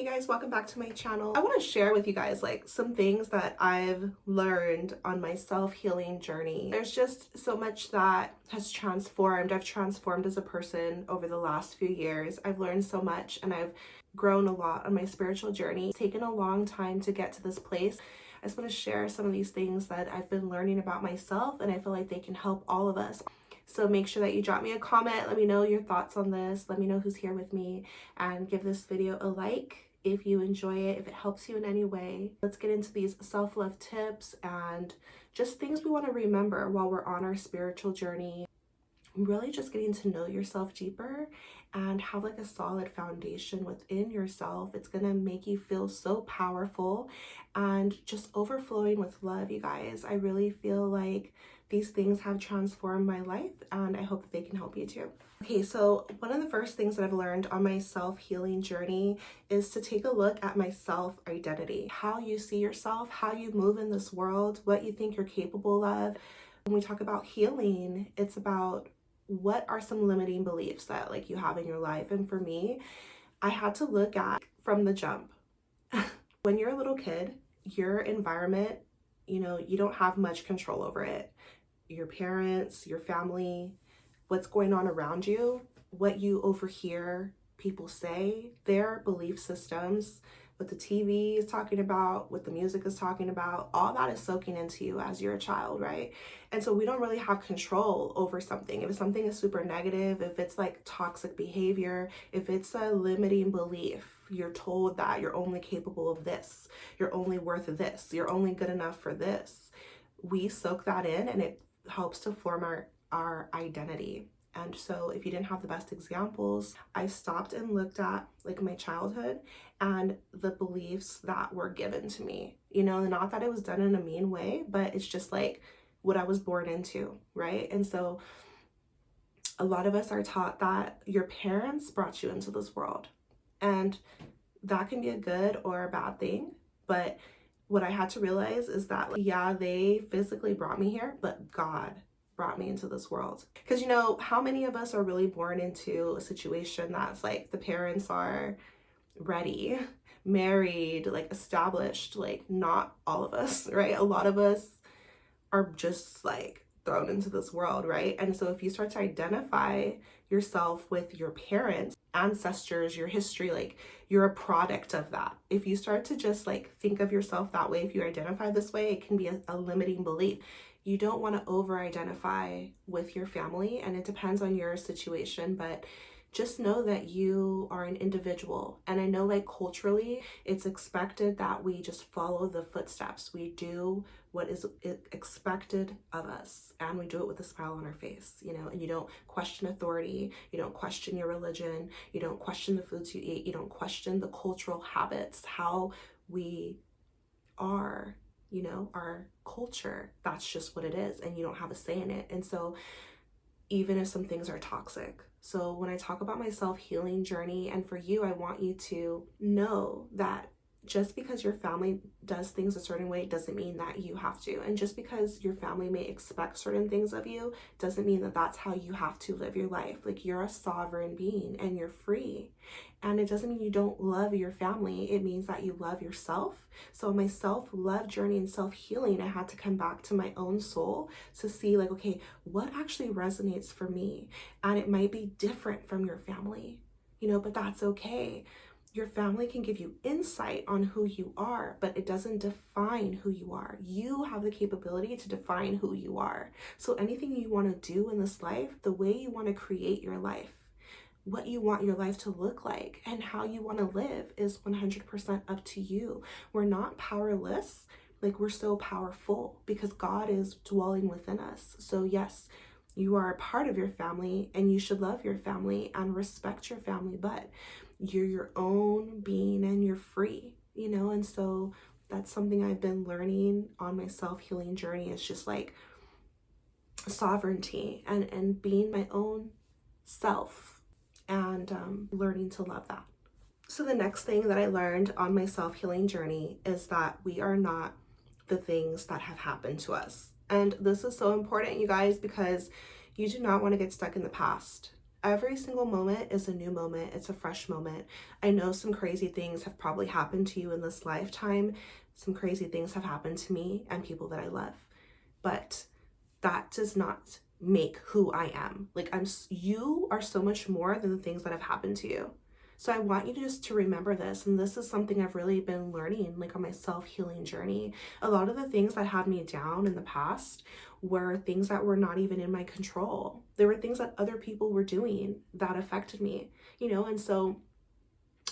Hey guys, welcome back to my channel. I want to share with you guys like some things that I've learned on my self-healing journey. There's just so much that has transformed. I've transformed as a person over the last few years. I've learned so much and I've grown a lot on my spiritual journey. It's taken a long time to get to this place. I just want to share some of these things that I've been learning about myself, and I feel like they can help all of us. So make sure that you drop me a comment. Let me know your thoughts on this. Let me know who's here with me, and give this video a like if you enjoy it, if it helps you in any way. Let's get into these self-love tips and just things we want to remember while we're on our spiritual journey. Really just getting to know yourself deeper and have like a solid foundation within yourself. It's gonna make you feel so powerful and just overflowing with love, you guys. I really feel like these things have transformed my life, and I hope that they can help you too. Okay, so one of the first things that I've learned on my self-healing journey is to take a look at my self-identity. How you see yourself, how you move in this world, what you think you're capable of. When we talk about healing, it's about what are some limiting beliefs that like you have in your life. And for me, I had to look at from the jump. When you're a little kid, your environment, you don't have much control over it. Your parents, your family, what's going on around you, what you overhear people say, their belief systems, what the TV is talking about, what the music is talking about, all that is soaking into you as you're a child, right? And so we don't really have control over something. If something is super negative, if it's like toxic behavior, if it's a limiting belief, you're told that you're only capable of this, you're only worth this, you're only good enough for this. We soak that in, and it helps to form our identity. And so if you didn't have the best examples, I stopped and looked at like my childhood and the beliefs that were given to me. Not that it was done in a mean way, but it's just like what I was born into, right? And so a lot of us are taught that your parents brought you into this world, and that can be a good or a bad thing. But what I had to realize is that, like, yeah, they physically brought me here, but God brought me into this world. Because how many of us are really born into a situation that's like the parents are ready, married, like established? Like, not all of us, right? A lot of us are just like thrown into this world, right? And so if you start to identify yourself with your parents, ancestors, your history, like you're a product of that. If you start to just like think of yourself that way, if you identify this way, it can be a limiting belief. You don't want to over-identify with your family, and it depends on your situation, but just know that you are an individual. And I know like culturally, it's expected that we just follow the footsteps. We do what is expected of us, and we do it with a smile on our face, and you don't question authority, you don't question your religion, you don't question the foods you eat, you don't question the cultural habits, how we are, our culture. That's just what it is, and you don't have a say in it. And so even if some things are toxic. So when I talk about my self-healing journey, and for you, I want you to know that just because your family does things a certain way doesn't mean that you have to. And just because your family may expect certain things of you doesn't mean that that's how you have to live your life. Like, you're a sovereign being and you're free. And it doesn't mean you don't love your family. It means that you love yourself. So my self-love journey and self-healing, I had to come back to my own soul to see like, okay, what actually resonates for me? And it might be different from your family, but that's okay. Your family can give you insight on who you are, but it doesn't define who you are. You have the capability to define who you are. So anything you want to do in this life, the way you want to create your life, what you want your life to look like, and how you want to live is 100% up to you. We're not powerless. Like, we're so powerful because God is dwelling within us. So yes, you are a part of your family, and you should love your family and respect your family, but you're your own being and you're free, and so that's something I've been learning on my self-healing journey. It's just like sovereignty and being my own self, and learning to love that. So the next thing that I learned on my self-healing journey is that we are not the things that have happened to us. And this is so important, you guys, because you do not want to get stuck in the past. Every single moment is a new moment. It's a fresh moment. I know some crazy things have probably happened to you in this lifetime. Some crazy things have happened to me and people that I love. But that does not make who I am. Like, you are so much more than the things that have happened to you. So I want you to just to remember this. And this is something I've really been learning, like on my self-healing journey. A lot of the things that had me down in the past were things that were not even in my control. There were things that other people were doing that affected me, you know? And so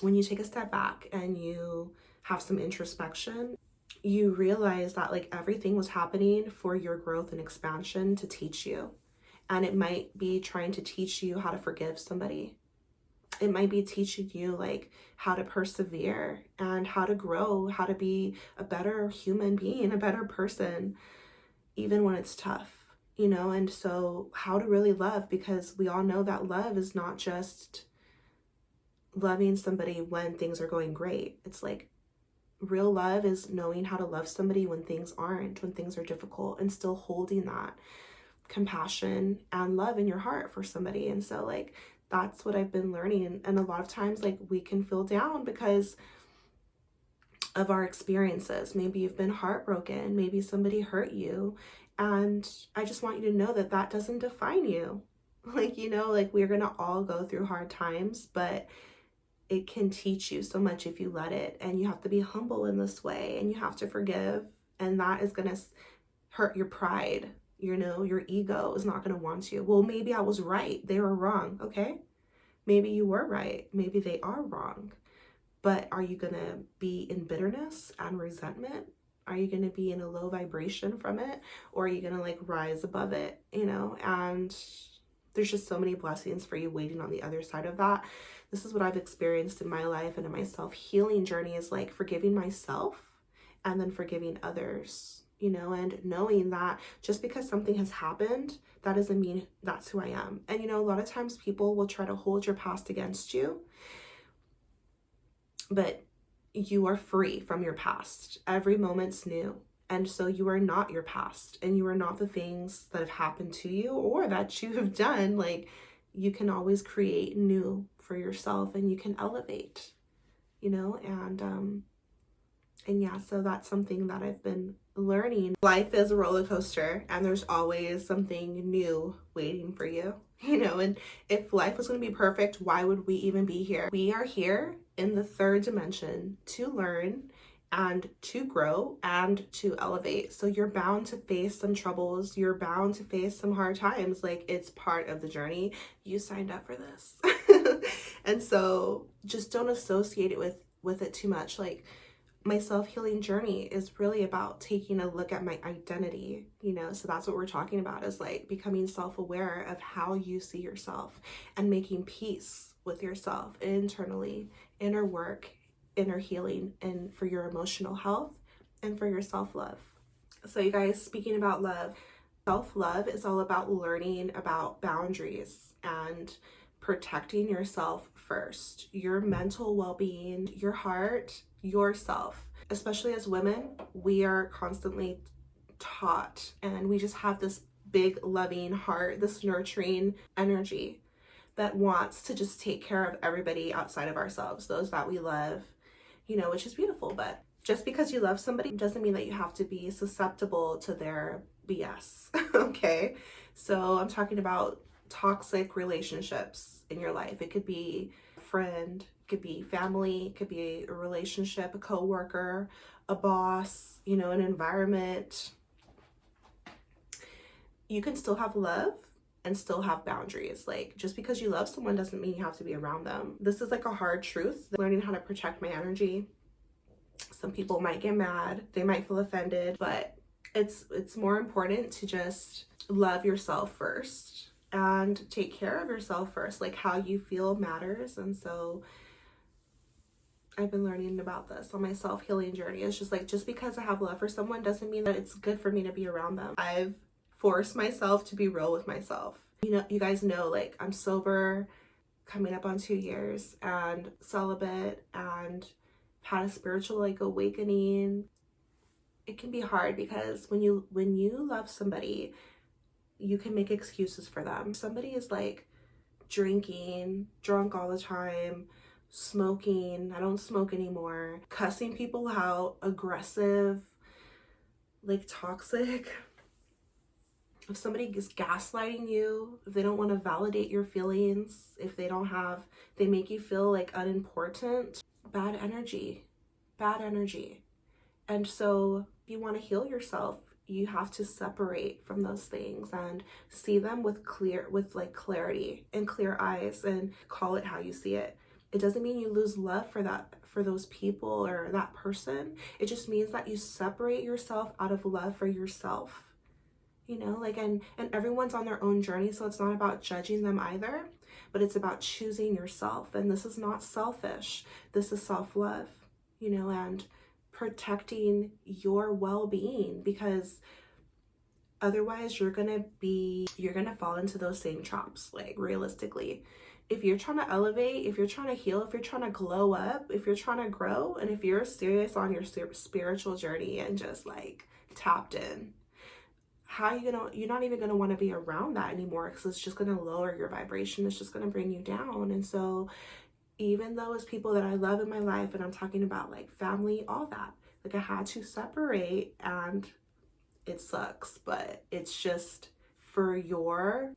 when you take a step back and you have some introspection, you realize that like everything was happening for your growth and expansion to teach you. And it might be trying to teach you how to forgive somebody. It might be teaching you like how to persevere and how to grow, how to be a better human being, a better person, even when it's tough, you know? And so how to really love, because we all know that love is not just loving somebody when things are going great. It's like real love is knowing how to love somebody when things aren't, when things are difficult, and still holding that compassion and love in your heart for somebody. And so like that's what I've been learning. And a lot of times like we can feel down because of our experiences. Maybe you've been heartbroken, maybe somebody hurt you, and I just want you to know that that doesn't define you. Like, you know, like we're gonna all go through hard times, but it can teach you so much if you let it. And you have to be humble in this way, and you have to forgive, and that is gonna hurt your pride. You know, your ego is not gonna want you. Well, maybe I was right, they were wrong. Okay, maybe you were right, maybe they are wrong. But are you going to be in bitterness and resentment? Are you going to be in a low vibration from it? Or are you going to like rise above it, you know? And there's just so many blessings for you waiting on the other side of that. This is what I've experienced in my life and in my self-healing journey, is like forgiving myself and then forgiving others, you know, and knowing that just because something has happened, that doesn't mean that's who I am. And, you know, a lot of times people will try to hold your past against you, but you are free from your past. Every moment's new. And so you are not your past, and you are not the things that have happened to you or that you have done. Like, you can always create new for yourself, and you can elevate, you know? And yeah, so that's something that I've been learning. Life is a roller coaster, and there's always something new waiting for you, you know? And if life was going to be perfect, why would we even be here? We are here in the third dimension to learn and to grow and to elevate. So you're bound to face some troubles. You're bound to face some hard times. Like, it's part of the journey. You signed up for this. And so just don't associate it with it too much. Like, my self-healing journey is really about taking a look at my identity, you know? So that's what we're talking about, is like becoming self-aware of how you see yourself and making peace with yourself internally, inner work, inner healing, and for your emotional health and for your self-love. So you guys, speaking about love, self-love is all about learning about boundaries and protecting yourself first, your mental well-being, your heart, yourself. Especially as women, we are constantly taught, and we just have this big loving heart, this nurturing energy that wants to just take care of everybody outside of ourselves, those that we love, you know, which is beautiful. But just because you love somebody doesn't mean that you have to be susceptible to their BS. Okay, so I'm talking about toxic relationships in your life. It could be a friend, it could be family, it could be a relationship, a coworker, a boss, you know, an environment. You can still have love and still have boundaries. Like, just because you love someone doesn't mean you have to be around them. This is like a hard truth. Learning how to protect my energy. Some people might get mad, they might feel offended, but it's more important to just love yourself first and take care of yourself first. Like, how you feel matters. And so I've been learning about this on my self-healing journey. It's just like, just because I have love for someone doesn't mean that it's good for me to be around them. I've forced myself to be real with myself. You know, you guys know, like, I'm sober, coming up on 2 years, and celibate, and had a spiritual like awakening. It can be hard because when you love somebody, you can make excuses for them. Somebody is like drinking, drunk all the time, smoking. I don't smoke anymore. Cussing people out, aggressive, like toxic. If somebody is gaslighting you, if they don't want to validate your feelings, if they make you feel like unimportant, bad energy, bad energy. And so if you want to heal yourself, you have to separate from those things and see them with clarity and clear eyes, and call it how you see it. It doesn't mean you lose love for those people or that person. It just means that you separate yourself out of love for yourself. You know, like, and everyone's on their own journey, so it's not about judging them either, but it's about choosing yourself. And this is not selfish. This is self-love, you know, and protecting your well-being, because otherwise you're gonna fall into those same traps. Like, realistically, if you're trying to elevate, if you're trying to heal, if you're trying to glow up, if you're trying to grow, and if you're serious on your spiritual journey and just like tapped in, you're not even gonna want to be around that anymore, because it's just gonna lower your vibration. It's just gonna bring you down. And so even those people that I love in my life, and I'm talking about like family, all that, like, I had to separate, and it sucks, but it's just for your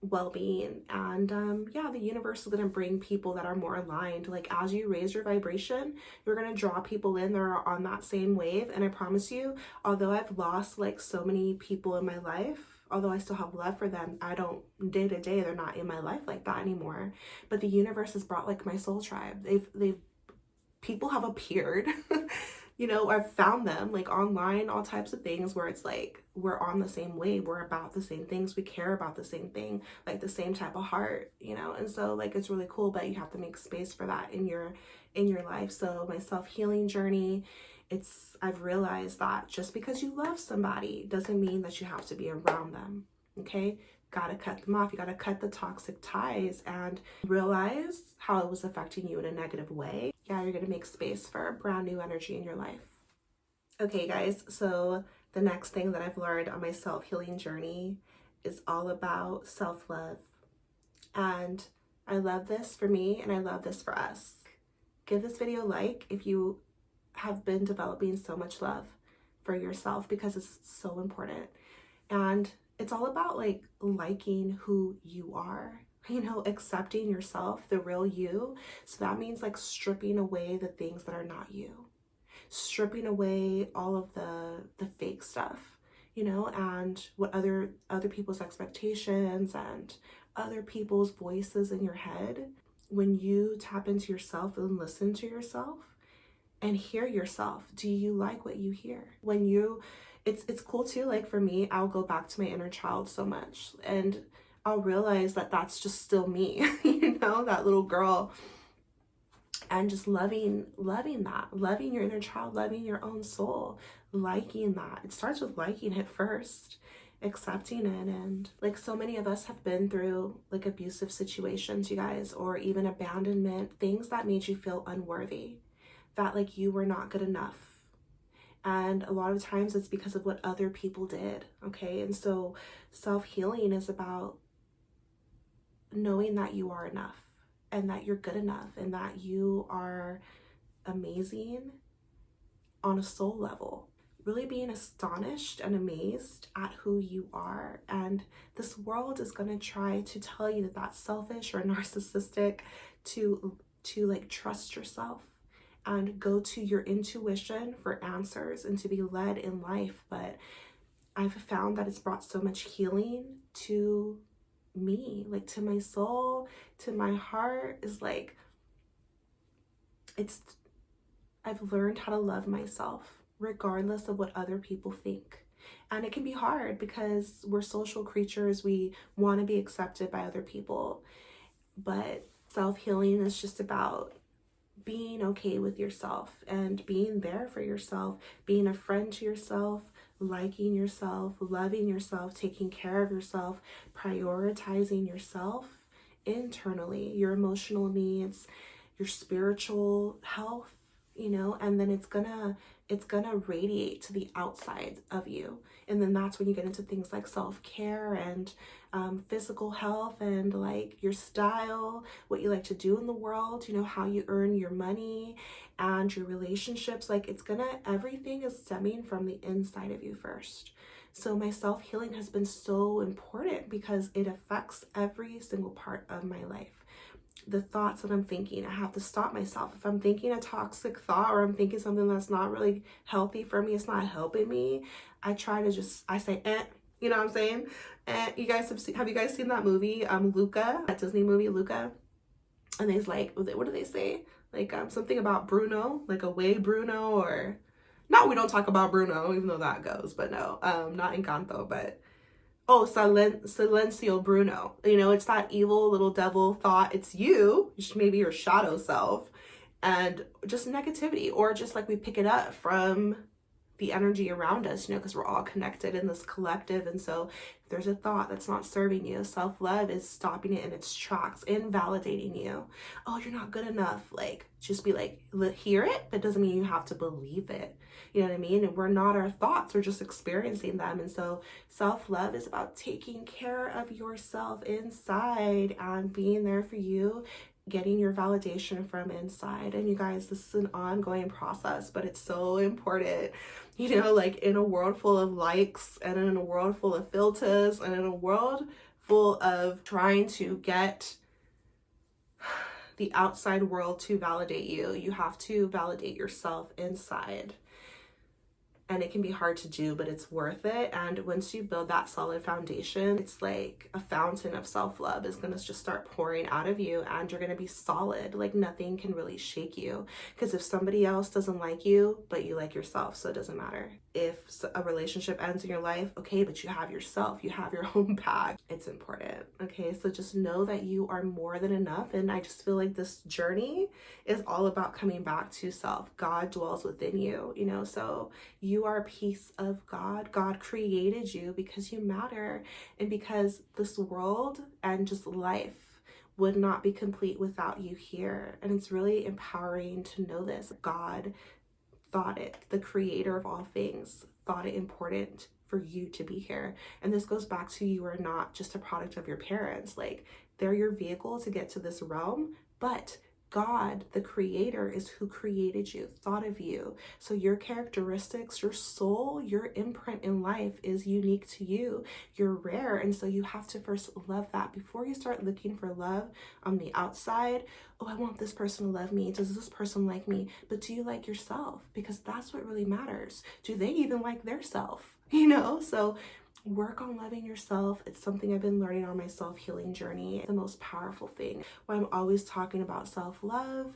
well-being. And yeah, the universe is going to bring people that are more aligned. Like, as you raise your vibration, you're going to draw people in that are on that same wave. And I promise you, although I've lost like so many people in my life, although I still have love for them, I don't, day to day, they're not in my life like that anymore. But the universe has brought like my soul tribe. People have appeared. You know, I've found them like online, all types of things, where it's like we're on the same wave, we're about the same things, we care about the same thing, like the same type of heart, you know. And so like, it's really cool, but you have to make space for that in your life. So my self-healing journey, I've realized that just because you love somebody doesn't mean that you have to be around them. Okay, gotta cut them off. You gotta cut the toxic ties and realize how it was affecting you in a negative way. Yeah, you're gonna make space for a brand new energy in your life. Okay, guys, so the next thing that I've learned on my self-healing journey is all about self-love. And I love this for me, and I love this for us. Give this video a like if you have been developing so much love for yourself, because it's so important. And it's all about like liking who you are, you know, accepting yourself, the real you. So that means like stripping away the things that are not you, stripping away all of the fake stuff, you know, and what other people's expectations and other people's voices in your head. When you tap into yourself and listen to yourself and hear yourself, do you like what you hear? When you, it's cool too, like for me, I'll go back to my inner child so much, and I'll realize that that's just still me, you know, that little girl. And just loving that, loving your inner child, loving your own soul, liking that. It starts with liking it first, accepting it. And like, so many of us have been through like abusive situations, you guys, or even abandonment, things that made you feel unworthy, that like you were not good enough. And a lot of times it's because of what other people did, okay? And so self-healing is about knowing that you are enough, and that you're good enough, and that you are amazing on a soul level. Really being astonished and amazed at who you are. And this world is going to try to tell you that that's selfish or narcissistic, to like trust yourself and go to your intuition for answers and to be led in life. But I've found that it's brought so much healing to me, like to my soul, to my heart. Is like, I've learned how to love myself regardless of what other people think. And it can be hard because we're social creatures, we want to be accepted by other people. But self-healing is just about being okay with yourself and being there for yourself, being a friend to yourself, liking yourself, loving yourself, taking care of yourself, prioritizing yourself internally, your emotional needs, your spiritual health, you know, and then it's gonna radiate to the outside of you. And then that's when you get into things like self-care and physical health and like your style, what you like to do in the world, you know, how you earn your money and your relationships. Like everything is stemming from the inside of you first. So my self-healing has been so important because it affects every single part of my life. The thoughts that I'm thinking, I have to stop myself. If I'm thinking a toxic thought or I'm thinking something that's not really healthy for me, it's not helping me, I say, you know what I'm saying? And you guys have you guys seen that movie, Luca, that Disney movie, Luca? And he's like, what do they say? Like something about Bruno, like away Bruno, or not, we don't talk about Bruno, even though that goes, but no, not Encanto, but oh, Silencio Bruno. You know, it's that evil little devil thought. It's you, maybe your shadow self, and just negativity, or just like we pick it up from the energy around us, you know, because we're all connected in this collective. And so if there's a thought that's not serving you, self-love is stopping it in its tracks, invalidating you. Oh, you're not good enough. Like, just be like, hear it, but doesn't mean you have to believe it. You know what I mean? And we're not our thoughts, we're just experiencing them. And so self-love is about taking care of yourself inside and being there for you, getting your validation from inside. And you guys, this is an ongoing process, but it's so important. You know, like in a world full of likes and in a world full of filters and in a world full of trying to get the outside world to validate you, you have to validate yourself inside. And it can be hard to do, but it's worth it. And once you build that solid foundation, it's like a fountain of self-love is going to just start pouring out of you, and you're going to be solid. Like nothing can really shake you, because if somebody else doesn't like you, but you like yourself, so it doesn't matter. If a relationship ends in your life, okay, but you have yourself, you have your own back. It's important. Okay, so just know that you are more than enough. And I just feel like this journey is all about coming back to self. God dwells within you, you know, so you are a piece of God. God created you because you matter, and because this world and just life would not be complete without you here. And it's really empowering to know this. God thought it, the creator of all things, thought it important for you to be here. And this goes back to, you are not just a product of your parents. Like, they're your vehicle to get to this realm, but God, the creator, is who created you, thought of you. So your characteristics, your soul, your imprint in life is unique to you. You're rare. And so you have to first love that before you start looking for love on the outside. Oh, I want this person to love me. Does this person like me? But do you like yourself? Because that's what really matters. Do they even like their self? You know, so work on loving yourself. It's something I've been learning on my self-healing journey. The most powerful thing, why I'm always talking about self-love,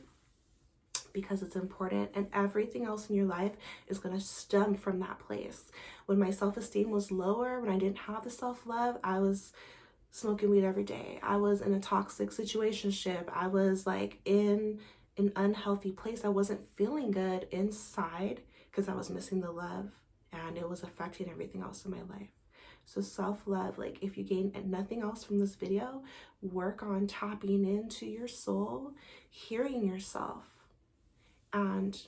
because it's important, and everything else in your life is going to stem from that place. When my self-esteem was lower, when I didn't have the self-love, I was smoking weed every day. I was in a toxic situationship. I was like in an unhealthy place. I wasn't feeling good inside because I was missing the love, and it was affecting everything else in my life. So self-love, like if you gain nothing else from this video, work on tapping into your soul, hearing yourself, and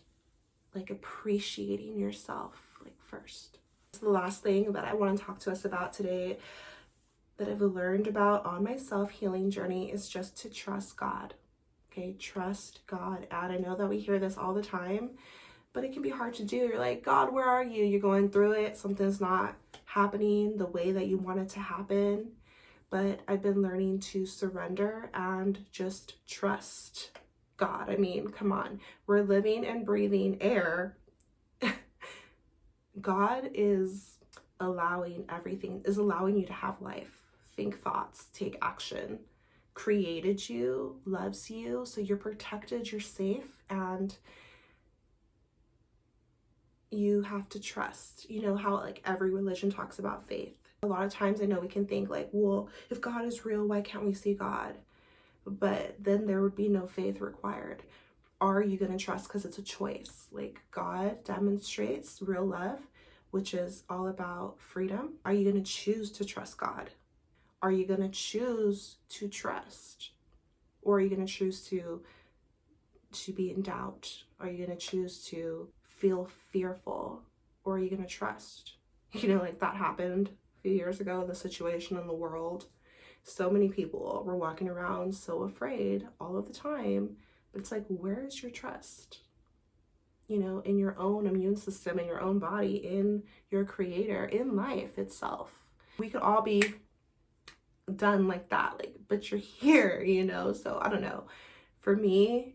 like appreciating yourself like first. So the last thing that I want to talk to us about today that I've learned about on my self-healing journey is just to trust God. Okay, trust God. And I know that we hear this all the time, but it can be hard to do. You're like, God, where are you? You're going through it. Something's not happening the way that you want it to happen. But I've been learning to surrender and just trust God. I mean, come on. We're living and breathing air. God is allowing everything, is allowing you to have life. Think thoughts, take action. Created you, loves you, so you're protected, you're safe, and you have to trust. You know how like every religion talks about faith. A lot of times I know we can think like, well, if God is real, why can't we see God? But then there would be no faith required. Are you going to trust? Because it's a choice. Like God demonstrates real love, which is all about freedom. Are you going to choose to trust God? Are you going to choose to trust? Or are you going to choose to be in doubt? Are you going to choose to feel fearful, or are you going to trust? You know, like that happened a few years ago, the situation in the world. So many people were walking around so afraid all of the time. But it's like, where is your trust? You know, in your own immune system, in your own body, in your creator, in life itself. We could all be done like that, like, but you're here, you know? So I don't know. For me,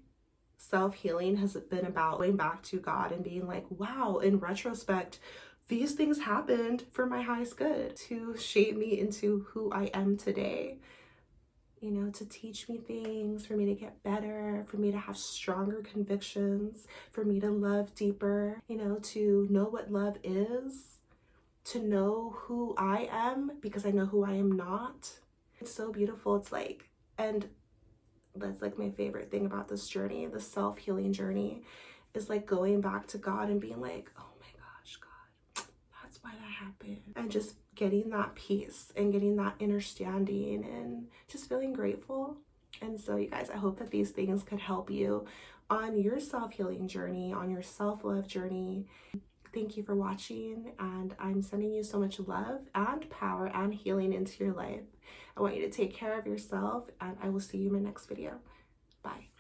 self-healing has been about going back to God and being like, wow, in retrospect, these things happened for my highest good, to shape me into who I am today. You know, to teach me things, for me to get better, for me to have stronger convictions, for me to love deeper, you know, to know what love is, to know who I am because I know who I am not. It's so beautiful. It's like, and that's like my favorite thing about this journey, the self-healing journey, is like going back to God and being like, oh my gosh, God, that's why that happened. And just getting that peace and getting that understanding and just feeling grateful. And so you guys, I hope that these things could help you on your self-healing journey, on your self-love journey. Thank you for watching, and I'm sending you so much love and power and healing into your life. I want you to take care of yourself, and I will see you in my next video. Bye.